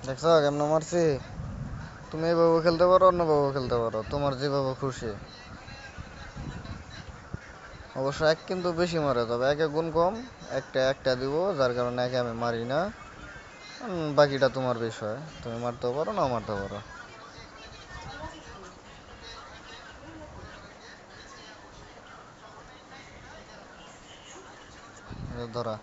দেখছো কেমন মারছি? তুমি এইভাবে খেলতে পারো, অন্যভাবে খেলতে পারো, তোমার যেভাবে খুশি। অবশ্য এক কিন্তু বেশি মারে, তবে একে গুণ কম। একটা একটা দিব, যার কারণে একে আমি মারি না। বাকিটা তোমার বিষয়, তুমি মারতেও পারো না মারতে পারো। ধরা